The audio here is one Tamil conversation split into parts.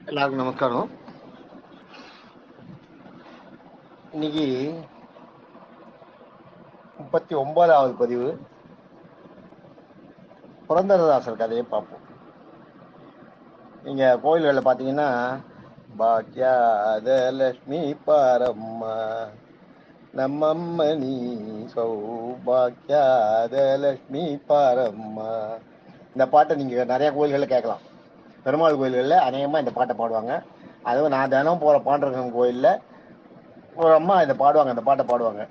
எல்லாருக்கும் நமஸ்காரம். இன்னைக்கு 39வது பதிவு புரந்தரதாசர் கதையை பார்ப்போம். நீங்க கோயில்களில் பார்த்தீங்கன்னா பாக்கியாத லட்சுமி பாரம்மா நம்மம்மணி சௌபாக்கியாத லட்சுமி பாரம்மா, இந்த பாட்டை நீங்க நிறைய கோயில்களில் கேட்கலாம். பெருமாள் கோயில்களில் அநேகமாக இந்த பாட்டை பாடுவாங்க. அதுவும் நான் தினம் போகிற பாண்டரங்கன் கோயிலில் ஒரு அம்மா இதை பாடுவாங்க, இந்த பாட்டை பாடுவாங்க.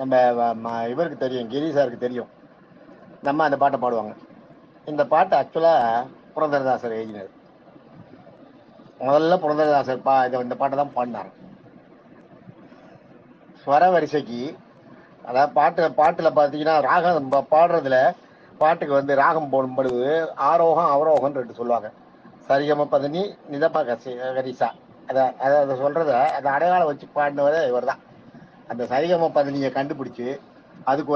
நம்ம இவருக்கு தெரியும், கிரிசாருக்கு தெரியும், நம்ம அந்த பாட்டை பாடுவாங்க. இந்த பாட்டு ஆக்சுவலாக புரந்தரதாசர் எழுதினார். முதல்ல புரந்தரதாசர் இந்த பாட்டை தான் பாடினார். ஸ்வர வரிசைக்கு, அதாவது பாட்டில் பார்த்தீங்கன்னா ராகம் பாடுறதுல பாட்டுக்கு வந்து ராகம் போடும்பொழுது ஆரோகம் அவரோகம் ரெண்டு சொல்லுவாங்க. சரிகம பதனி நிதப்ப கரிசா, அதை சொல்றத அதை அடையாளம் வச்சு பாடினவர் இவர் தான். அந்த சரிகம பதனியை கண்டுபிடிச்சு அதுக்கு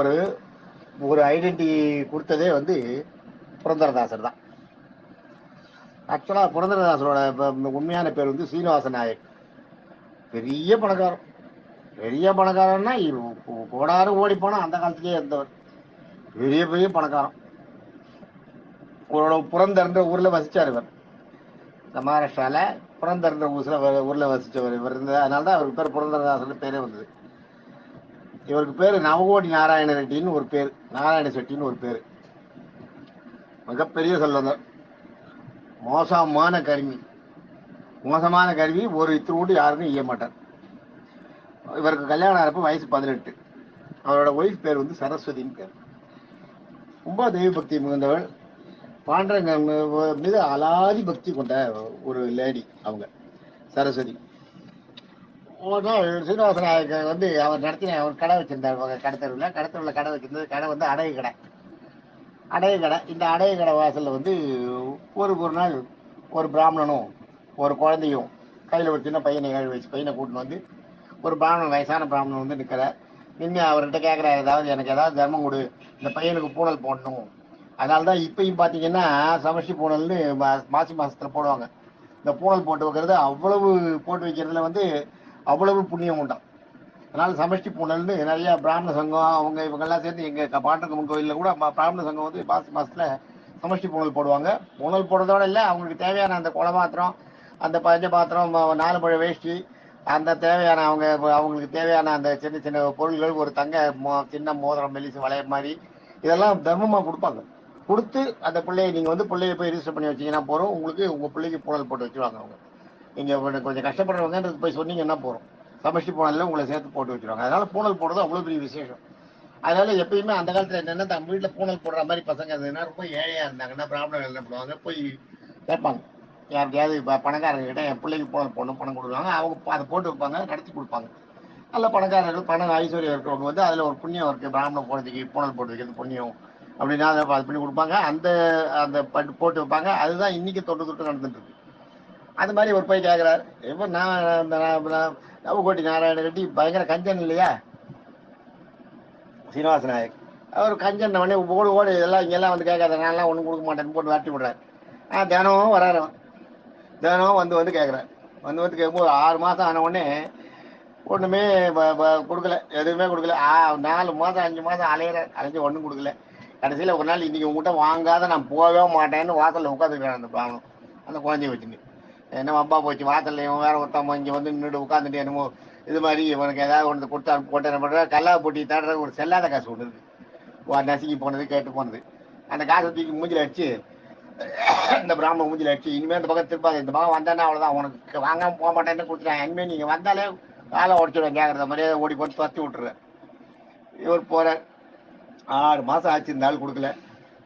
ஒரு ஐடென்டி கொடுத்ததே வந்து புரந்தரதாசர் தான். ஆக்சுவலாக புரந்தரதாசரோட உண்மையான பேர் வந்து சீனிவாச நாயக். பெரிய பணக்காரன். பெரிய பணக்காரன்னா கோடாறு ஓடி போனா அந்த காலத்திலேயே இருந்தவர். பெரிய பெரிய பணக்காரன். புரந்தர்ன்ற ஊர்ல வசிச்சார் இவர். இந்த மகாராஷ்டிரால புரந்தர்ன்ற ஊர்ல வசிச்சவர் இவர் இருந்தது. அதனாலதான் அவருக்கு பேர் புரந்தரதாசன் பேரே வந்தது. இவருக்கு பேரு நவகோடி நாராயண ரெட்டின்னு ஒரு பேர், நாராயண செட்டின்னு ஒரு பேரு. மிகப்பெரிய செல்வந்தர். மோசமான கருவி ஒரு இத்தினூண்டு யாருக்கும் ஈய மாட்டார். இவருக்கு கல்யாணம் ஆகிறப்ப வயசு 18. அவரோட ஒய்ஃப் பேர் வந்து சரஸ்வதின்னு பேர். ரொம்ப தெய்வ பக்தி மிகுந்தவள். பாண்டரங்க மீது அலாதி பக்தி கொண்ட ஒரு லேடி அவங்க சரஸ்வதி. சீனிவாச நாயக்கர் வந்து அவர் நடத்தின ஒரு கடை வச்சிருந்தார். கடத்தெருவில் கடை வச்சிருந்தது. கடை வந்து அடகு கடை. இந்த அடகு கடை வாசல்ல வந்து ஒரு நாள் ஒரு பிராமணனும் ஒரு குழந்தையும் கையில் ஒரு சின்ன பையனை 7 வயசு பையனை கூட்டின்னு வந்து ஒரு பிராமணன், வயசான பிராமணன் வந்து நிற்கிறார். நின்று அவர்கிட்ட கேட்குறாரு, எனக்கு ஏதாவது தர்மம் கொடு, இந்த பையனுக்கு பூனல் போடணும். அதனால்தான் இப்பயும் பார்த்தீங்கன்னா சமஷ்டி பூனல்னு மாசி மாசத்துல போடுவாங்க. இந்த பூனல் போட்டு வைக்கிறது, அவ்வளவு போட்டு வைக்கிறதுல வந்து அவ்வளவு புண்ணியம் உண்டாம். அதனால சமஷ்டி பூனல்னு நிறைய பிராமண சங்கம் அவங்க இவங்கெல்லாம் சேர்ந்து எங்க பாண்டரங்கம்மன் கோயிலில் கூட பிராமண சங்கம் வந்து மாசி மாசத்துல சமஷ்டி பூனல் போடுவாங்க. பூனல் போடுறதோட இல்லை, அவங்களுக்கு தேவையான அந்த குள பாத்திரம், அந்த பஞ்ச பாத்திரம், 4 பழ வேஷ்டி, அந்த தேவையான அவங்களுக்கு தேவையான அந்த சின்ன சின்ன பொருள்கள், ஒரு சின்ன மோதிரம், மெல்லிசு வளைய மாதிரி, இதெல்லாம் தர்மமா கொடுப்பாங்க. கொடுத்து அந்த பிள்ளைய நீங்க வந்து பிள்ளைய போய் ரிஜிஸ்டர் பண்ணி வச்சீங்கன்னா போறோம், உங்களுக்கு உங்க பிள்ளைக்கு பூனல் போட்டு வச்சுருவாங்க. அவங்க நீங்க கொஞ்சம் கஷ்டப்படுறவங்கன்றது போய் சொன்னீங்கன்னா போறோம், சமஷ்டி பூனல்ல உங்களை சேர்த்து போட்டு வச்சிருவாங்க. அதனால பூனல் போடுறது அவ்வளவு பெரிய விசேஷம். அதனால எப்பயுமே அந்த காலத்துல என்னன்னா, தம் வீட்டுல பூனல் போடுற மாதிரி பசங்க இருந்ததுன்னா, ரொம்ப ஏழையா இருந்தாங்கன்னா பிராமணர்கள் என்ன பண்ணுவாங்க, போய் கேட்பாங்க யாருக்கையாவது பணக்காரங்க கிட்ட, என் பிள்ளைக்கு பூனல் போடணும், பணம் கொடுக்குறாங்க. அவங்க அதை போட்டு வைப்பாங்க, நடத்தி கொடுப்பாங்க. நல்ல பணக்காரர்கள், பணம் ஐஸ்வர்யம் இருக்கிறவங்க வந்து அதுல ஒரு புண்ணியம் இருக்கு, பிராமண குழந்தைக்கு பூனல் போட்டு வைக்கிறது புண்ணியம் அப்படின்னா அதை பண்ணி கொடுப்பாங்க. அந்த அந்த போட்டு வைப்பாங்க. அதுதான் இன்னைக்கு தொட்டு நடந்துட்டு இருக்கு. அது மாதிரி ஒரு போய் கேட்கிறாரு, எப்ப நவகோட்டி நாராயண ரெட்டி பயங்கர கஞ்சன் இல்லையா சீனிவாச நாயக். அவர் கஞ்சன் உடனே ஓடு இதெல்லாம் இங்கெல்லாம் வந்து கேட்காத, நான்லாம் ஒன்றும் கொடுக்க மாட்டேன்னு போட்டு வாட்டி விடுறாரு. தினமும் வராரு. தினம் வந்து கேட்குறாரு. வந்து கேட்கும்போது 6 மாதம் ஆன உடனே ஒன்றுமே கொடுக்கல, எதுவுமே கொடுக்கல. 4 மாதம் 5 மாதம் அலைஞ்சு ஒன்றும் கொடுக்கல. கடைசியில் ஒரு நாள், இன்னைக்கு உங்ககிட்ட வாங்காத நான் போகவே மாட்டேன்னு வாசலில் உட்காந்துருக்கிறேன் அந்த பிராமணன் அந்த குழந்தைய வச்சுட்டு. என்ன அப்பா போச்சு, வாசல்ல இவன் வேற ஒருத்தவங்க இங்கே வந்து நின்றுட்டு உட்காந்துட்டு என்னமோ இது மாதிரி இவனுக்கு ஏதாவது ஒன்று கொடுத்தா போட்டு என்ன பண்ணுற, கல்லா போட்டி தாடுற ஒரு செல்லாத காசு ஒன்று இருக்கு, நசுக்கி போனது, கேட்டு போனது. அந்த காசை தூக்கி மூஞ்சில் அடிச்சு, இந்த பிராமணன் மூஞ்சில் அடிச்சு, இனிமேல் இந்த பக்கம் திருப்பாது, இந்த பக்கம் வந்தானே அவ்வளோதான், உனக்கு வாங்காமல் போக மாட்டேன்னு கொடுத்துட்டேன், இனிமேல் நீங்கள் வந்தாலே காலை உடச்சுடுவேன், கேட்குறத மாதிரியே ஓடி போட்டு துரத்தி விட்டுருவேன். இவர் போகிறார். 6 மாதம் ஆச்சு, இந்த ஆள் கொடுக்கல.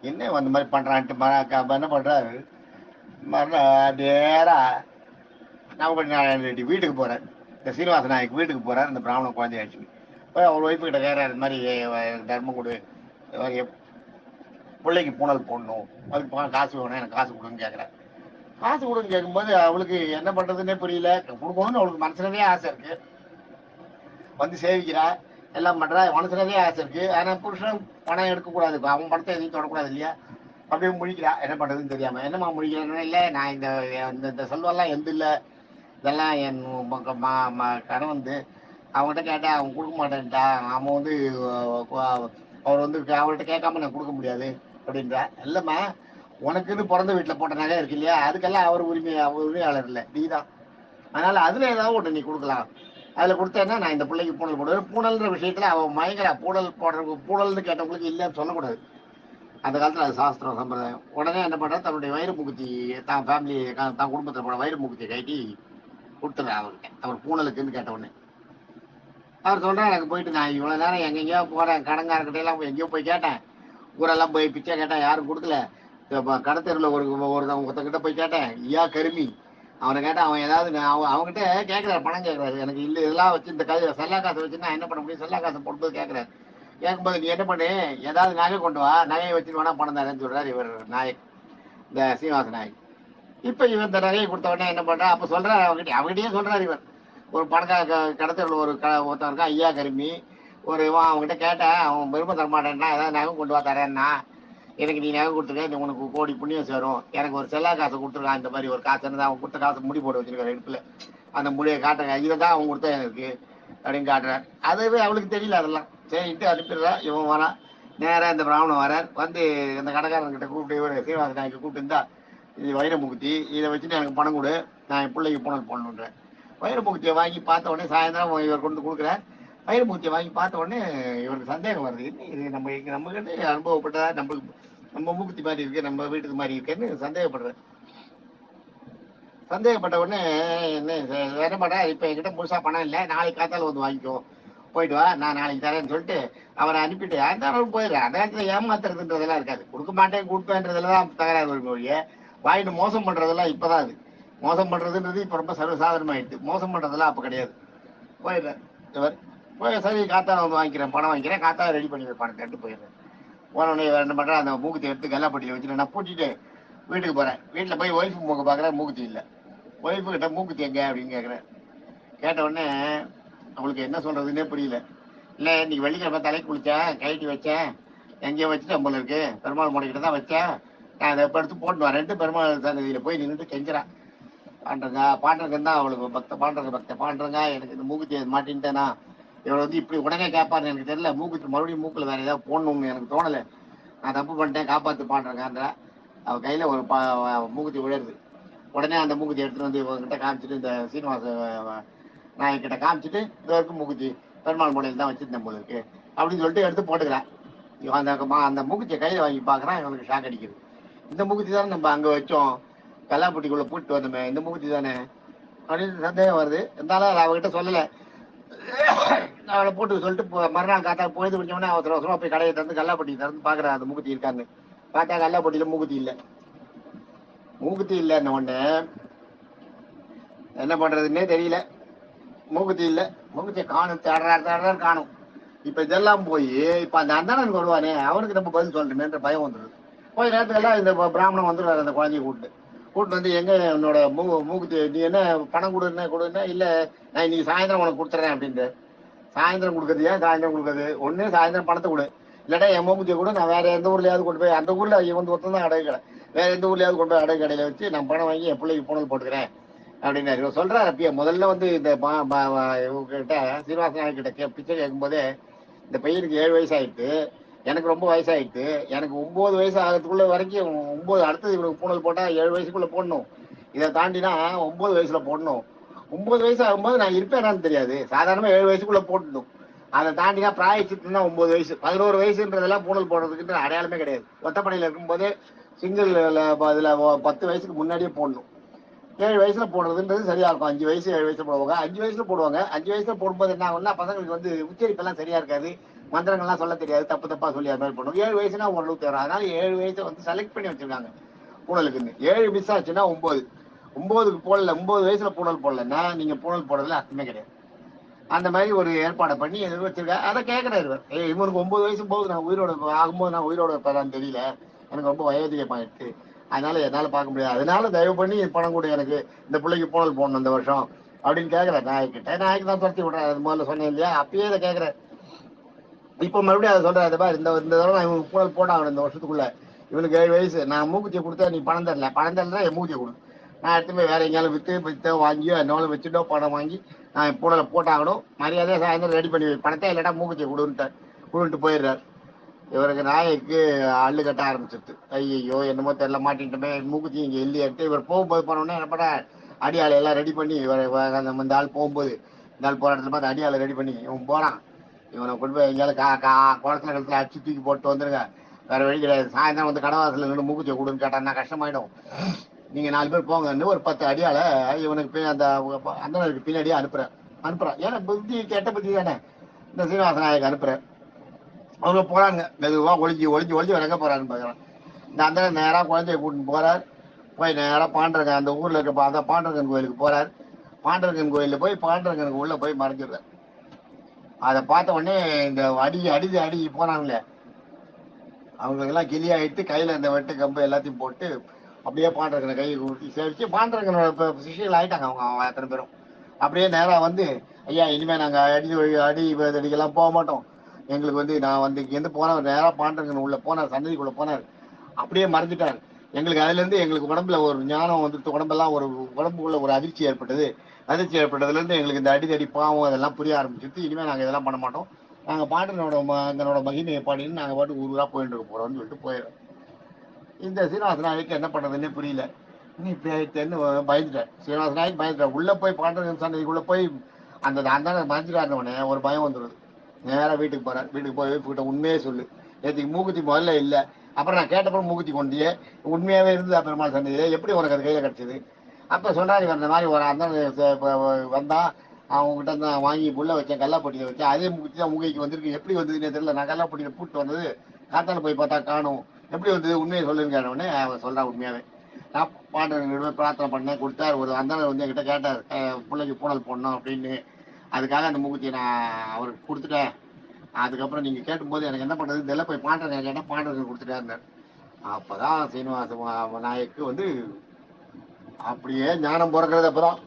என்ன அந்த மாதிரி பண்ணுறான்ட்டு என்ன பண்ணுறாரு, நேரா நவகோடி நாராயண ரெட்டி வீட்டுக்கு போறாரு. இந்த சீனிவாச நாயக் வீட்டுக்கு போறாரு. இந்த பிராமண குழந்தைய ஆச்சு போய் அவர் ஒய்ஃபு கிட்ட கேட்கறாரு, இது மாதிரி தர்மம் கொடு, பிள்ளைக்கு பூனல் போடணும், அதுக்கு காசு வேணும், எனக்கு காசு கொடுன்னு கேட்கறாரு. காசு கொடுன்னு கேட்கும்போது அவளுக்கு என்ன பண்றதுன்னே புரியல. கொடுக்கணும்னு அவளுக்கு மனசுலவே ஆசை இருக்கு, வந்து சேவிக்கிறா, எல்லாம் பண்றா, மனசுலவே ஆசை இருக்கு. ஆனா புருஷன் பணம் எடுக்கக்கூடாது, அவன் பணத்தை எதையும் தொடக்கூடாது இல்லையா. அப்படியே முழிக்கிறா, என்ன பண்றதுன்னு தெரியாம. என்னம்மா முழிக்கிறேன்னா, இல்ல நான் இந்த இந்த செல்வம்லாம் எந்த இல்ல, இதெல்லாம் என் கணவன் அவங்ககிட்ட கேட்டேன், அவன் கொடுக்க மாட்டேன்ட்டான். அவன் வந்து அவர் வந்து அவர்கிட்ட கேட்காம நான் கொடுக்க முடியாது அப்படின்றா. இல்லம்மா, உனக்குன்னு பிறந்த வீட்டுல போட்ட நகை இருக்கு இல்லையா, அதுக்கெல்லாம் அவர் உரிமையாளர் இல்லை, நீதான். அதனால அதுல ஏதாவது ஒன்று நீ கொடுக்கலாம். அதுல கொடுத்தேன்னா நான் இந்த பிள்ளைக்கு பூனல் போடுவேன். பூனல்ன்ற விஷயத்துல அவன் மயங்கரா. பூனல் போடுறவங்க பூனல்னு கேட்டவங்களுக்கு இல்லைன்னு சொல்லக்கூடாது. அந்த காலத்துல அது சாஸ்திரம் சம்பிரதாயம். உடனே என்ன பண்றா, தன்னுடைய வயிறு முகுத்தி, தான் ஃபேமிலி தான் குடும்பத்தில் போன வயிறு முகுத்தியை கட்டி கொடுத்துட்றேன் அவர்கிட்ட. அவர் பூனலுக்குன்னு கேட்ட உடனே அவர் சொல்றேன், எனக்கு போயிட்டு நான் இவ்வளவு நேரம் எங்கெங்கயோ போறேன், கடங்காரர்கிட்ட எல்லாம் எங்கேயோ போய் கேட்டேன், ஊரெல்லாம் போய் பிச்சை கேட்டேன், யாரும் கொடுக்கல. கடத்தெருவில் ஒருத்தங்கிட்ட போய் கேட்டேன், ஐயா கருமி, அவனை கேட்டேன். அவன் ஏதாவது அவங்ககிட்ட கேட்கிறாரு, பணம் கேட்கறாரு. எனக்கு இல்லை, இதெல்லாம் வச்சு இந்த செல்லா காசை வச்சு நான் என்ன பண்ண முடியும், செல்லா காசை போடும்போது கேட்கறாரு. கேட்கும்போது நீ என்ன பண்ணு, ஏதாவது நகை கொண்டு வா, நகையை வச்சுட்டு வேணா பணம் தரேன்னு சொல்றாரு இவர் நாயக், இந்த சீனிவாச நாயக். இப்ப இவன் இந்த நகையை கொடுத்த உடனே என்ன பண்றா, அப்ப சொல்றாரு அவங்ககிட்டயே சொல்றாரு இவர். ஒரு பணக்கார கடத்தல ஒருத்தன் இருக்கா, ஐயா கருமி, அவங்ககிட்ட கேட்டேன், அவன் பெருமை தரமாட்டேன்னா, ஏதாவது நகை கொண்டு வா தரேன்னா, எனக்கு நீ நகை கொடுத்துருக்க, உனக்கு கோடி புண்ணியம் சேரும், எனக்கு ஒரு செல்லா காசை கொடுத்துருக்கான், இந்த மாதிரி ஒரு காசு இருந்தா அவன் கொடுத்த காசை முடி போட வச்சிருக்காரு இடுப்புல, அந்த முடியை காட்டுறேன், இதை தான் அவன் கொடுத்தா எனக்கு அப்படின்னு காட்டுறாரு. அதுவே அவளுக்கு தெரியல அதெல்லாம். சரின்ட்டு அனுப்பிடுறா. இவன் வரான், நேராக இந்த பிராமணன் வரார். வந்து இந்த கடைக்காரங்கிட்ட கூப்பிட்டு, இவர் சீனிவாச நாய்க்கு கூப்பிட்டு இருந்தா, இது வைரமுகுத்தி, இதை வச்சுட்டு எனக்கு பணம் கொடு, நான் என் பிள்ளைக்கு பூனல் போடணுன்றேன். வைரமுகுத்தியை வாங்கி பார்த்த உடனே சாயந்தரம் இவர் கொண்டு கொடுக்குறார். வைரமுகுத்தியை வாங்கி பார்த்த உடனே இவருக்கு சந்தேகம் வருது, இது நம்ம கிட்ட அனுபவப்பட்டதா, நம்ம மூக்குத்தி மாதிரி இருக்கு, நம்ம வீட்டுக்கு மாதிரி இருக்குன்னு சந்தேகப்பட்ட உடனே என்ன பண்ற, இப்ப என்கிட்ட முழுசா பணம் இல்லை, நாளைக்கு காத்தால வந்து வாங்கிக்கோ, போயிட்டு வா, நான் நாளைக்கு தரேன்னு சொல்லிட்டு அவரை அனுப்பிட்டு அந்த அளவுக்கு போயிடுறேன். அந்த இடத்துல ஏமாத்துறதுன்றதெல்லாம் இருக்காது. கொடுக்க மாட்டேன் கொடுப்பேன்றதுலதான் தகராறு ஒரு மொழிய, வாங்கிட்டு மோசம் பண்றதெல்லாம் இப்பதான். அது மோசம் பண்றதுன்றது இப்ப ரொம்ப சர்வசாதாரணமாயிடுது. மோசம் பண்றதெல்லாம் அப்ப கிடையாது. போயிடுறேன். இவர் போய் சரி காத்தால வந்து வாங்கிக்கிறேன், பணம் வாங்கிக்கிறேன், காத்தால ரெடி பண்ணி பணத்தை எடுத்து போயிடுறேன். போனோடனே என்ன பண்றேன், அந்த மூக்குத்தி எடுத்து கல்லாப்பட்டியில வச்சுட்டு நான் பூட்டிட்டு வீட்டுக்கு போறேன். வீட்டுல போய் ஒய்ஃபு மூக்க பாக்குறேன், மூக்குத்தி இல்லை. ஒய்ஃபு கிட்ட மூக்குத்தி எங்க அப்படின்னு கேட்குறேன். கேட்ட உடனே அவளுக்கு என்ன சொல்றதுன்னே புரியல. இல்லை, இன்னைக்கு வெள்ளிக்கிழமை தலைக்கு குளிச்சேன், கைட்டி வச்சேன், எங்கேயோ வச்சுட்டேன் போல இருக்கு, பெருமாள் மூடைக்கிட்ட தான் வச்சேன், நான் அதை எடுத்து போட்டு வரேன்ட்டு பெருமாள் சன்னதியில போய் நின்றுட்டு கெஞ்சுறான். பாண்டங்க தான் அவளுக்கு பாண்டங்க, எனக்கு இந்த மூக்குத்தி மாட்டின்ட்டேனா, இவளை வந்து இப்படி உடனே கேட்பாருன்னு எனக்கு தெரியல, மூக்குத்தி மறுபடியும் மூக்கில் வேற ஏதாவது போடணும்னு எனக்கு தோணலை, நான் தப்பு பண்ணிட்டேன், காப்பாத்து பாண்டங்கன்ற. அவ கையில ஒரு மூக்குத்தி விழுறது. உடனே அந்த மூக்குத்தி எடுத்துட்டு வந்து இவங்கிட்ட காமிச்சிட்டு, இந்த சீனிவாச நாயக்கிட்ட காமிச்சிட்டு, இது வரைக்கும் மூக்குத்தி பெருமாள் மூடையில் தான் வச்சிருந்தேன் போல இருக்கு அப்படின்னு சொல்லிட்டு எடுத்து போட்டுக்கிறேன். இவன் அந்த மூக்குத்தியை கையில வாங்கி பாக்குறான். இவனுக்கு ஷாக் அடிக்குது. இந்த மூக்குத்தி தானே நம்ம அங்க வச்சோம், கல்லாப்பட்டிக்குள்ள பூட்டு வந்தோமே, இந்த மூக்குத்தி தானே அப்படின்னு சந்தேகம் வருது. இருந்தாலும் அதை அவகிட்ட சொல்லல. அவளை போட்டு சொல்லிட்டு மறுநாள் காத்தா பொழுது முடிஞ்சோடனே அவசர அவசரமா போய் கடையை திறந்து கல்லாப்பட்டி திறந்து பாக்குறேன், அந்த மூக்குத்தி இருக்கான்னு. பார்த்தா கல்லாப்பட்டியில மூக்குத்தி இல்லை. மூக்குத்தி இல்லைன்ன உடனே என்ன பண்றதுன்னே தெரியல. மூக்குத்தி இல்லை, மூக்குத்தியை காணும், தேடுறாரு காணும். இப்ப இதெல்லாம் போய் இப்ப அந்த அண்ணன் வருவானே, அவனுக்கு நம்ம பதில் சொல்லணுமேன்ற பயம் வந்துடுது. கொஞ்ச நேரத்துக்கெல்லாம் இந்த பிராமணன் வந்துடுவாரு, அந்த குழந்தைய கூப்பிட்டு வந்து, எங்க என்னோட மூக்குத்தி, நீ என்ன பணம் கொடுன்னா, இல்ல நான் இன்னைக்கு சாயந்தரம் உனக்கு கொடுத்துறேன் அப்படின்ட்டு. சாயந்தரம் கொடுக்குறது, ஏன் சாயந்தரம் கொடுக்குறது, ஒண்ணு சாயந்தரம் பணத்தை கொடு, இல்லாட்டா என் மூக்குத்தியை கூட நான் வேற எந்த ஊர்லயாவது கொண்டு போய், அந்த ஊர்ல இவன் ஒருத்தன் தான் அடகு கடை, வேற எந்த ஊர்லயாவது கொண்டு போய் அடகு கடையில வச்சு நான் பணம் வாங்கி என் பிள்ளைக்கு பூனல் போட்டுக்கிறேன் அப்படின்னாரு. இவர் சொல்றாரு. அப்பயே முதல்ல வந்து இந்த இவங்கிட்ட சீனிவாச நாயக்கிட்ட பிச்சை கேட்கும் போதே, இந்த பையனுக்கு 7 வயசு ஆயிடுச்சு, எனக்கு ரொம்ப வயசாயிடுச்சு, எனக்கு 9 வயசு ஆகிறதுக்குள்ள வரைக்கும் 9, அடுத்தது இவனுக்கு பூனல் போட்டா 7 வயசுக்குள்ள போடணும், இதை தாண்டினா 9 வயசுல போடணும். 9 வயசு ஆகும்போது நான் இருப்பேனான்னு தெரியாது, சாதாரணமா 7 வயசுக்குள்ள போட்டுணும். அதை தாண்டினா பிராயச்சிட்டுனா 9 வயசு, 11 வயசுன்றதெல்லாம் பூனல் போடுறதுக்கு அடையாளமே கிடையாது. ஒத்தப்படையில இருக்கும்போதே சிங்கிள் இதுல 10 வயசுக்கு முன்னாடியே போடணும். 7 வயசுல போடுறதுன்றது சரியா இருக்கும். 5 வயசு 7 வயசுல போடுவாங்க, 5 வயசுல போடுவாங்க. 5 வயசுல போடும்போது என்ன ஆகும்னா, பசங்களுக்கு வந்து உச்சரிப்பெல்லாம் சரியா இருக்காது, மந்திரங்கள்லாம் சொல்ல தெரியாது, தப்பு தப்பா சொல்லி அது மாதிரி பண்ணுவோம். 7 வயசுனா ஓரளவுக்கு தரும். அதனால 7 வயசை வந்து செலக்ட் பண்ணி வச்சிருக்காங்க பூனலுக்குன்னு. 7 மிஸ் ஆச்சுன்னா 9க்கு போடல, 9 வயசுல பூனல் போடலன்னா நீங்க பூனல் போடுறதுல அர்த்தமே கிடையாது. அந்த மாதிரி ஒரு ஏற்பாடை பண்ணி வச்சிருக்காரு. அதை கேட்கிறாரு, இவனுக்கு 9 வயசு போது நான் உயிரோட ஆகும்போது நான் உயிரோட இருப்பேன்னு தெரியல, எனக்கு ரொம்ப வயோதிகமாயிடுச்சு, அதனால என்னால பார்க்க முடியாது, அதனால தயவு பண்ணி பணம் கூட, எனக்கு இந்த பிள்ளைக்கு பூனல் போடணும் இந்த வருஷம் அப்படின்னு கேட்கிறேன் நாய்க்கிட்ட. நாய்க்கு தான் துரத்தி விடுறேன், அது முதல்ல சொன்னேன் இல்லையா, அப்பயே இதை கேட்கிறேன். இப்ப மறுபடியும் அதை சொல்றாரு, இந்த தடவை நான் இவனுக்கு பூனல் போட ஆகணும் இந்த வருஷத்துக்குள்ள, இவனுக்கு 7 வயசு. நான் மூக்குத்தியை கொடுத்தா நீ பணம் தரல, பணம் தரல என் மூக்குத்தியை கொடு. நான் எடுத்து போய் வேற எங்கேயாலும் வித்தோ வாங்கியோ என்னோட வச்சுட்டோ பணம் வாங்கி நான் பூடல போட்டாகணும். மரியாதையாக சாயந்தரம் ரெடி பண்ணி பணத்தை இல்லைட்டா மூக்குத்தியை கொடுன்ட்டு போயிடுறாரு. இவருக்கு நாய்க்கு அள்ளு கட்ட ஆரம்பிச்சிருது. ஐயோ என்னமோ தெரியல மாட்டின்ட்டுமே, மூக்குத்தி இங்கே இல்லையாட்டு. இவர் போகும்போது போனோடனே என்ன பண்ண, அடியாளை எல்லாம் ரெடி பண்ணி இந்த ஆள் போகும்போது இந்த ஆள் போகிற இடத்துல பார்த்து அடியாளை ரெடி பண்ணி இவன் போகிறான். இவனை கொண்டு போய் எங்கேயாவது குளத்துல கழுத்துல அடிச்சு தூக்கி போட்டு வந்துருங்க, வேற வழி கிடையாது. சாயந்தரம் வந்து கடவாசல நின்று மூக்குத்தியை கொடுன்னு கேட்டான்னா கஷ்டமாயிடும், நீங்கள் 4 பேர் போங்கன்னு ஒரு 10 அடியாளை இவனுக்கு அந்த அந்தனருக்கு பின்னாடியே அனுப்புறான். ஏன்னா புத்தி கெட்ட புத்தி தானே, இந்த சீனிவாச நாயக்கு அனுப்புறேன். அவங்க போறாங்க மெதுவா ஒளிஞ்சு வரங்க போறாருன்னு பாக்குறான். இந்த அந்த நேரா குழந்தைய கூட்டின்னு போறாரு. போய் நேரா பாண்டரங்கன் அந்த ஊர்ல இருக்க அந்த பாண்டரங்கன் கோயிலுக்கு போறாரு. பாண்டரங்கன் கோயில போய் பாண்டரங்கனுக்கு உள்ள போய் மறைஞ்சிடுறாரு. அதை பார்த்த உடனே இந்த அடி போனாங்களே அவங்களுக்கெல்லாம் கிளியாயிட்டு கையில இந்த வெட்டு கம்பு எல்லாத்தையும் போட்டு அப்படியே பாண்டரங்கனை கையை ஊட்டி சேவிச்சு பாண்டரங்கனோட சிஷியர்கள் ஆயிட்டாங்க அவங்க எத்தனை பேரும். அப்படியே நேரா வந்து ஐயா இனிமே நாங்க அடிக்கெல்லாம் போக மாட்டோம், எங்களுக்கு வந்து நான் வந்து இங்கேருந்து போனவர் நேராக பாண்டரங்கன் உள்ள போனார், சன்னதிக்குள்ள போனார், அப்படியே மறைஞ்சிட்டார். எங்களுக்கு அதுல இருந்து எங்களுக்கு உடம்புல ஒரு ஞானம் வந்துட்டு உடம்பெல்லாம் ஒரு உடம்புக்குள்ள ஒரு அதிர்ச்சி ஏற்பட்டதுல இருந்து எங்களுக்கு இந்த அடிதடி பாவம் அதெல்லாம் புரிய ஆரம்பிச்சிட்டு இனிமே நாங்க இதெல்லாம் பண்ண மாட்டோம், நாங்க பாண்டனோட மகிமையை பாடின்னு நாங்க பாட்டு ஊருவா போயிட்டு இருக்க போறோம்னு சொல்லிட்டு போயிடும். இந்த சீனிவாச நாயக்கு என்ன பண்றதுன்னே புரியல. நீ இப்படி ஆயிடுச்சேன்னு பயந்துட்டேன். சீனிவாச நாயக்கு பயந்துட்டேன். உள்ள போய் பாண்டரங்கன் சன்னதிக்குள்ள போய் அந்த மறைஞ்சிட்டாருனே ஒரு பயம் வந்துடுது. நேராக வீட்டுக்கு போறேன். வீட்டுக்கு போய் கிட்ட உண்மையே சொல்லு, நேற்றுக்கு மூக்குத்தி முதல்ல இல்லை, அப்புறம் நான் கேட்டப்பறம் மூக்குத்தி கொண்டியே உண்மையாவே இருந்தது பெருமாள் சன்னதியில, எப்படி உனக்கு அது கையில கிடைச்சது? அப்ப சொன்னாரு அந்த மாதிரி ஒரு அந்த வந்தா அவங்ககிட்ட நான் வாங்கி புள்ள வச்சேன், கல்லாப்பட்டியில வச்சேன், அதே மூக்குத்தி தான் மூக்கைக்கு வந்திருக்கு, எப்படி வந்ததுன்னே தெரியல, நான் கல்லாப்பட்டியில கூப்பிட்டு வந்தது காத்தால போய் பார்த்தா காணும், எப்படி வந்தது உண்மையை சொல்லுங்க. அவன் சொல்றான் உண்மையாவே. நான் பாண்டவர்களிடம் பிரார்த்தனை பண்ணேன், கொடுத்தாரு. ஒரு அந்த வந்து என்கிட்ட கேட்டார் பிள்ளைக்கு பூனல் போடணும் அப்படின்னு, அதுக்காக அந்த மூக்குத்தியை நான் அவருக்கு கொடுத்துட்டேன். அதுக்கப்புறம் நீங்க கேட்டும்போது எனக்கு என்ன பண்றது இதெல்லாம் போய் பாண்டவர்கள் கேட்டா பாண்டவர்கள் கொடுத்துட்டாரு. அப்பதான் சீனிவாச நாயக்கு வந்து அப்படியே ஞானம் பிறக்கிறது. அப்பதான்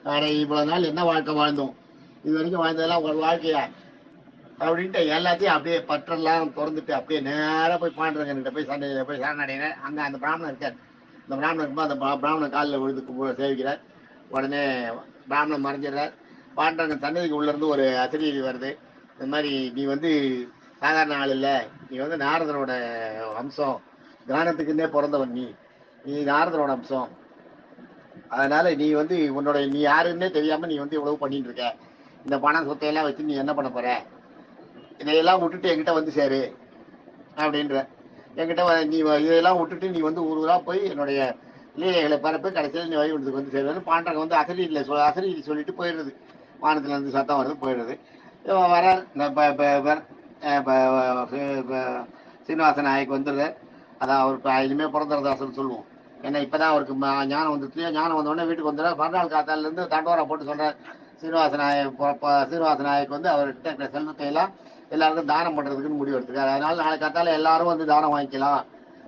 வேற இவ்வளவு நாள் என்ன வாழ்க்கை வாழ்ந்தோம், இது வரைக்கும் வாழ்ந்ததெல்லாம் ஒரு வாழ்க்கையா அப்படின்ட்டு எல்லாத்தையும் அப்படியே பற்றெல்லாம் திறந்துட்டு அப்படியே நேராக போய் பாண்டவர்கிட்ட போய் சண்டையில போய் சரணடைகிறார். அங்க அந்த பிராமணன் இருக்கார். இந்த பிராமணன் இருக்கும்போது அந்த பிராமணன் காலில் விழுந்து சேவிக்கிறார். உடனே பிராமணன் மறைஞ்சிடறார். பாண்டவன் சன்னதிக்கு உள்ள இருந்து ஒரு அசரீரி வருது. இந்த மாதிரி நீ வந்து சாதாரண ஆள் இல்லை, நீ வந்து நாரதனோட அம்சம், கானத்துக்குன்னே பிறந்தவன், நீ நாரதனோட அம்சம், அதனால நீ வந்து நீ யாருன்னே தெரியாம நீ வந்து இவ்வளவு பண்ணிட்டு இருக்க, இந்த பணம் சொத்தையெல்லாம் வச்சு நீ என்ன பண்ண போற, இதையெல்லாம் விட்டுட்டு என்கிட்ட வந்து சேரு அப்படின்ற. என்கிட்ட நீ இதெல்லாம் விட்டுட்டு நீ வந்து ஊரா போய் என்னுடைய லீலைகளை பரப்பு, கடைசியில் நீ வைகுண்டத்துக்கு வந்து சேருவேன்னு பாண்டவன் வந்து அசரீரி சொல்லிட்டு போயிடுறது. வானத்துல இருந்து சத்தம் வருது, போயிடுறது. வரார் சீனிவாச நாயக்கு வந்துடுற. அதான் அவருக்கு இனிமே பிறந்ததாசன் சொல்லுவோம். ஏன்னா இப்பதான் அவருக்கு ஞானம் வந்துச்சு. ஞானம் வந்தோடனே வீட்டுக்கு வந்துடுற. மறுநாள் காத்தால இருந்து தண்டோரா போட்டு சொல்றார். சீனிவாச நாயக்கு வந்து அவர்கிட்ட இருக்கிற செல்வத்தை எல்லாம் எல்லாருக்கும் தானம் பண்றதுக்குன்னு முடிவு எடுத்துக்காரு. அதனால நாளை காத்தால எல்லாரும் வந்து தானம் வாங்கிக்கலாம்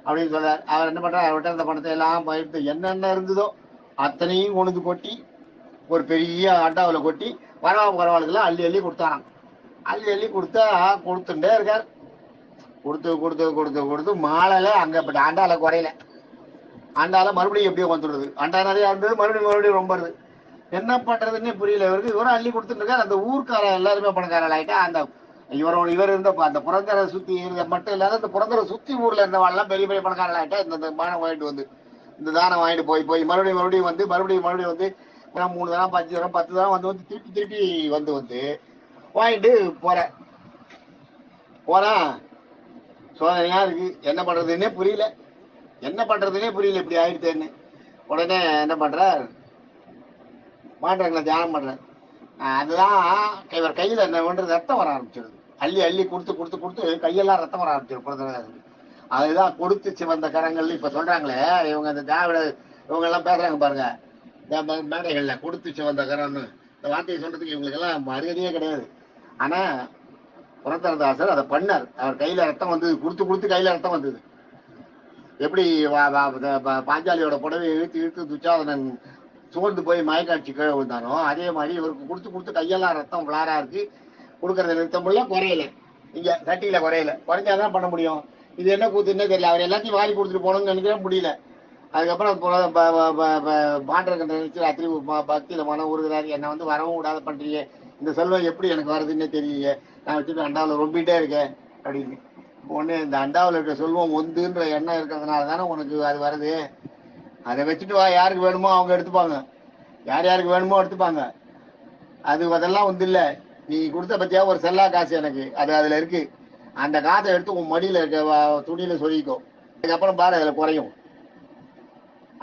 அப்படின்னு சொல்றாரு. அவர் என்ன பண்றாரு, அவர்கிட்ட இந்த பணத்தை எல்லாம் பயிர்த்து என்னென்ன இருந்ததோ அத்தனையும் கொண்டு கொட்டி ஒரு பெரிய அண்டாவில் கொட்டி வரவாளுக்கெல்லாம் அள்ளி கொடுத்தாராம். அள்ளி கொடுத்துட்டே இருக்கார். கொடுத்து மாலையில அங்க அண்டால குறையில, அண்டால மறுபடியும் எப்படியோ வந்துடுது. அண்டா நிறைய இருந்தது, மறுபடியும் ரொம்ப இருது. என்ன பண்றதுன்னே புரியல இவருக்கு. இவரும் அள்ளி கொடுத்துட்டு இருக்காரு. அந்த ஊர்க்கார எல்லாருமே பணக்காரர்கள் ஆயிட்டா. அந்த இவர் இருந்த அந்த புறந்தரை சுத்தி இருந்த மட்டும் இல்லாத இந்த புறந்தரை சுத்தி ஊர்ல இருந்தவாள்லாம் பெரிய பெரிய பணக்காரர்கள் ஆயிட்டா. இந்த பானம் வாங்கிட்டு வந்து இந்த தானம் வாங்கிட்டு போய் மறுபடியும் வந்து 3 தரம் 5 தரம் 10 தரம் வந்து திருப்பி வந்து வாங்கிட்டு போறா. சோதனையா இருக்கு, என்ன பண்றதுன்னே புரியல இப்படி ஆயிடுத்தேன்னு. உடனே என்ன பண்ற, பாண்டவர்களை தியானம் பண்ற. அதுதான் இவர் கையில என்ன பண்றது, ரத்தம் வர ஆரம்பிச்சிருது. அள்ளி கொடுத்து கையெல்லாம் ரத்தம் வர ஆரம்பிச்சிடும். அதுதான் கொடுத்து சிவந்த கரங்கள் இப்ப சொல்றாங்களே இவங்க, அந்த திராவிட இவங்க எல்லாம் பேசுறாங்க பாருங்க மேடைகள்ல, கொடுத்து சிவந்த கரம்னு இந்த வார்த்தையை சொல்றதுக்கு இவங்களுக்கு எல்லாம் அருகதையே கிடையாது. ஆனா புரந்தரதாசர் அதை பண்ணார். அவர் கையில ரத்தம் வந்தது, கொடுத்து கையில ரத்தம் வந்தது. எப்படி பாஞ்சாலியோட புடவை இழுத்து துச்சாதனன் சோர்ந்து போய் மயக்காட்சி கீழே விழுந்தானோ, அதே மாதிரி இவருக்கு கொடுத்து கையெல்லாம் ரத்தம் விளாரா இருக்கு. கொடுக்கறத நிறுத்த முடியல, குறையல, இங்க சட்டியில குறையல. குறைஞ்சாதான் பண்ண முடியும். இது என்ன கூத்துன்னே தெரியல. அவர் எல்லாத்தையும் வாரி கொடுத்துட்டு போகணும்னு நினைக்கிறேன், முடியல. அதுக்கப்புறம் பாண்டரங்கன் நினைச்சு ராத்திரி பக்தியில மனம் உருகிறாரு, என்னை வந்து வரவும் விடாத பண்றீங்க, இந்த செல்வம் எப்படி எனக்கு வருதுன்னே தெரியலையே, நான் வச்சுட்டு அண்டாவில் ரொம்பிட்டே இருக்கேன் அப்படின்னு. ஒண்ணு இந்த அண்டாவில் இருக்க செல்வம் ஒந்துன்ற எண்ணம் இருக்கிறதுனால தானே உனக்கு அது வருது. அதை வச்சுட்டு வா, யாருக்கு வேணுமோ அவங்க எடுத்துப்பாங்க, யார் யாருக்கு வேணுமோ எடுத்துப்பாங்க. அதெல்லாம் வந்து இல்ல, நீ கொடுத்த பத்தியா ஒரு செல்லா காசு எனக்கு, அது அதுல இருக்கு, அந்த காசை எடுத்து உன் மடியில இருக்க துணியில சொல்லிக்கோ. அதுக்கப்புறம் பாரு அதுல குறையும்,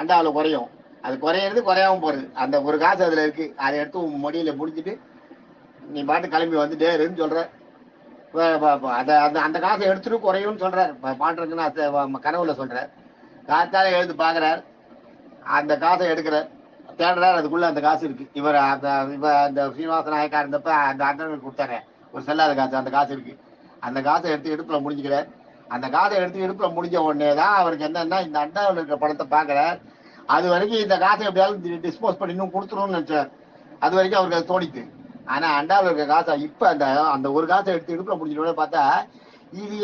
அண்டாவில் குறையும். அது குறையிறது குறையாம போறது, அந்த ஒரு காசு அதுல இருக்கு, அதை எடுத்து உன் மடியில முடிச்சுட்டு நீ பாட்டு கிளம்பி வந்துட்டே இருன்னு சொல்ற. அந்த காசை எடுத்துட்டு குறையும்னு சொல்றாரு பாண்டுறதுன்னு கனவுல சொல்ற. காத்தால எழுந்து பாக்குறார், அந்த காசை எடுக்கிறார், தேடுறாரு, அதுக்குள்ள அந்த காசு இருக்கு. இவர் அந்த சீனிவாச நாயக்கா இருந்தப்ப அந்த அண்ணனுக்கு கொடுத்தாரு ஒரு செல்லாத காசு, அந்த காசு இருக்கு. அந்த காசை எடுத்து இடுப்புல முடிஞ்சுக்கிறார். அந்த காசை எடுத்து இடுப்புல முடிஞ்ச உடனே தான் அவருக்கு என்னன்னா இந்த அண்டாவில் இருக்கிற பணத்தை பாக்குறார். அது வரைக்கும் இந்த காசை எப்படியாவது டிஸ்போஸ் பண்ணி இன்னும் கொடுத்துரும்னு நினைச்சார். அது வரைக்கும் அவருக்கு அது தோணித்து. ஆனா அண்டாவில் இருக்க காசை இப்ப அந்த அந்த ஒரு காசை எடுத்து இடுப்புல முடிஞ்சிட்டு பார்த்தா, இது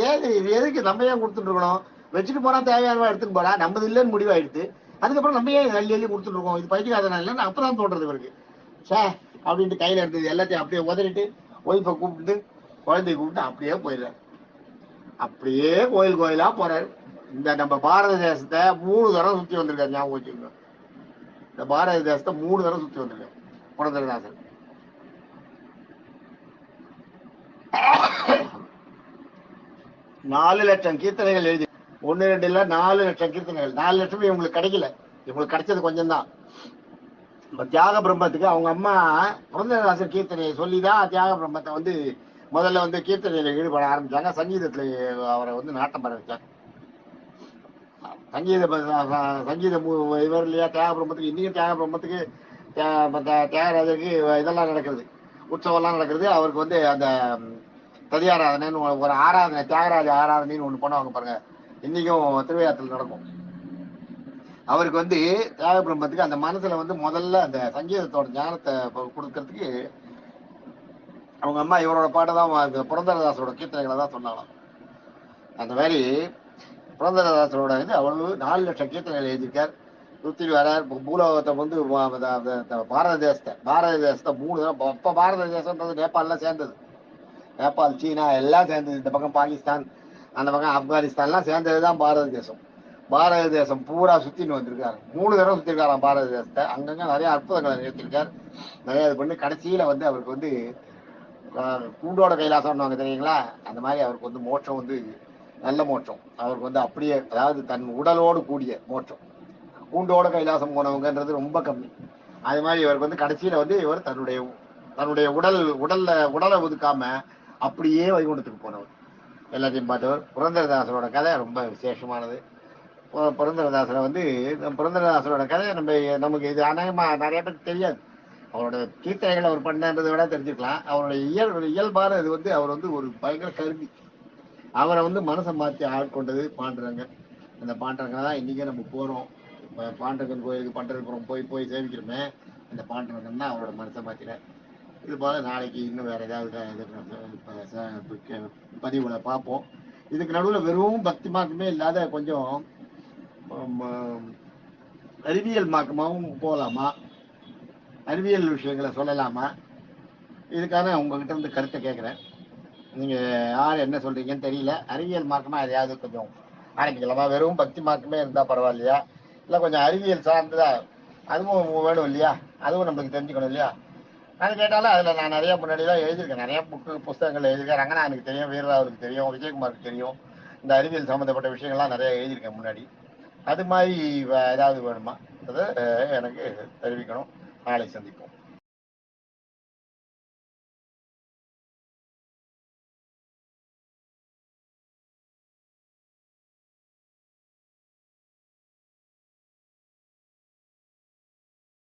எதுக்கு நம்ம ஏன் கொடுத்துட்டு இருக்கணும், வச்சுட்டு போனா தேவையான எடுத்துட்டு போனா நம்மது இல்லைன்னு முடிவாயிடுது. அதுக்கப்புறம் நம்ம ஏன் அள்ளி அள்ளி கொடுத்துட்டு இருக்கோம், இது பைத்தியக்காரனா இல்லைன்னு அப்பதான் தோன்றது இவருக்கு. சே அப்படின்ட்டு கையில இருந்தது எல்லாத்தையும் அப்படியே உதறிட்டு ஒய்ஃபை கூப்பிட்டு குழந்தைய கூப்பிட்டு அப்படியே போயிடுறாரு. அப்படியே கோயில் கோயிலா போறாரு. இந்த நம்ம பாரத தேசத்தை 3 தடவை சுத்தி வந்திருக்காரு, ஞாபகம் வச்சுக்கோங்க. இந்த பாரத தேசத்தை 3 தடவை சுத்தி வந்திருக்காரு புரந்தரதாசன். 4 லட்சம் கீர்த்தனைகள் எழுதி, 1 2 இல்ல 4 லட்சம் கீர்த்தனைகள். 4 லட்சம் இவங்களுக்கு கிடைக்கல, இவங்களுக்கு கிடைச்சது கொஞ்சம் தான். தியாக பிரம்மத்துக்கு அவங்க அம்மா புரந்தரதாசன் கீர்த்தனையை சொல்லிதான் தியாக பிரம்மத்தை வந்து முதல்ல வந்து கீர்த்தனையில ஈடுபட ஆரம்பிச்சாங்க. சங்கீதத்துல அவரை வந்து நாட்டம் பெற வச்சாங்க. சங்கீத இவர் இல்லையா தியாக பிரம்மத்துக்கு, இன்னைக்கும் தியாக பிரம்மத்துக்கு தியாகராஜருக்கு இதெல்லாம் நடக்கிறது, உற்சவம்லாம் நடக்கிறது. அவருக்கு வந்து அந்த ததியாராதனைன்னு ஒரு ஆராதனை, தியாகராஜ ஆராதனைன்னு ஒண்ணு பண்ணுவாங்க பாருங்க, இன்னைக்கும் திருவையாத்துல நடக்கும். அவருக்கு வந்து தியாக பிரம்மத்துக்கு அந்த மனசுல வந்து முதல்ல அந்த சங்கீதத்தோட ஞானத்தை கொடுக்கறதுக்கு அவங்க அம்மா இவரோட பாட்டை தான், புரந்தரதாசரோட கீர்த்தனைகளை தான் சொன்னாலும். அந்த மாதிரி புரந்தரதாசரோட இது அவ்வளவு 4 லட்சம் கீர்த்தனைகள் எழுதியிருக்கார். சுத்தி வரார். பூலோகத்தை வந்து பாரத தேசத்தை 3 தடவை. அப்ப பாரத தேசம்ன்றது நேபாளெல்லாம் சேர்ந்தது, நேபாள் சீனா எல்லாம் சேர்ந்தது. இந்த பக்கம் பாகிஸ்தான், அந்த பக்கம் ஆப்கானிஸ்தான்லாம் சேர்ந்ததுதான் பாரத தேசம். பாரத தேசம் பூரா சுத்தின்னு வந்திருக்காரு. 3 தடவை சுத்திருக்காராம் பாரத தேசத்தை. அங்கங்க நிறைய அற்புதங்களை நிறுத்திருக்கார், நிறைய இது பண்ணி கடைசியில வந்து அவருக்கு வந்து கூண்டோட கைலாசம் தெரியுங்களா, அந்த மாதிரி அவருக்கு வந்து மோட்சம் வந்து நல்ல மோட்சம். அவருக்கு வந்து அப்படியே, அதாவது தன் உடலோடு கூடிய மோட்சம். கூண்டோட கைலாசம் போனவங்கன்றது ரொம்ப கம்மி. அது மாதிரி இவருக்கு வந்து கடைசியில வந்து இவர் தன்னுடைய உடலை ஒதுக்காம அப்படியே வைகுண்டத்துக்கு போனவர், எல்லாத்தையும் பார்த்தவர். புரந்தரதாசரோட கதை ரொம்ப விசேஷமானது. புரந்தரதாசரை வந்து புரந்தரதாசரோட கதை நமக்கு இது அநேகமா நிறைய பேருக்கு தெரியாது. அவரோட கீர்த்தனைகளை அவர் பண்ணன்றதை விட தெரிஞ்சுக்கலாம். அவருடைய இயல்பான இது வந்து அவர் வந்து ஒரு பயங்கர கருவி. அவரை வந்து மனசை மாற்றி ஆட்கொண்டது பாண்டுறங்க. அந்த பாண்டுறங்க தான் இன்னைக்கே நம்ம போறோம். பாண்டரங்கன் கோயிலுக்கு பண்டரிபுரம் போய் சேவிக்கிறோமே, அந்த பாண்டரங்கன் தான் அவரோட மனசை மாத்திர. இது போல நாளைக்கு இன்னும் வேற ஏதாவது பதிவுகளை பார்ப்போம். இதுக்கு நடுவில் வெறும் பக்தி மார்க்கமே இல்லாத கொஞ்சம் அறிவியல் மார்க்கமாகவும் போகலாமா, அறிவியல் விஷயங்களை சொல்லலாமா, இதுக்கான உங்ககிட்ட இருந்து கருத்தை கேட்குறேன். நீங்க யார் என்ன சொல்றீங்கன்னு தெரியல. அறிவியல் மார்க்கமா எதையாவது கொஞ்சம் ஆரம்பிக்கலாமா? வெறும் பக்தி மார்க்கமே இருந்தா பரவாயில்லையா, இல்லை கொஞ்சம் அறிவியல் சார்ந்ததா அதுவும் வேணும் இல்லையா, அதுவும் நம்மளுக்கு தெரிஞ்சுக்கணும் இல்லையா. அது கேட்டாலும் அதில் நான் நிறைய முன்னாடிலாம் எழுதியிருக்கேன், நிறைய புத்தகங்கள் எழுதியிருக்கேன். ரங்கநாதனுக்கு தெரியும், வீரராவுக்கு தெரியும், விஜயகுமாருக்கு தெரியும், இந்த அறிவியல் சம்மந்தப்பட்ட விஷயங்கள்லாம் நிறைய எழுதியிருக்கேன் முன்னாடி. அது மாதிரி ஏதாவது வேணுமா அதை எனக்கு தெரிவிக்கணும். நாளை சந்திப்போம்.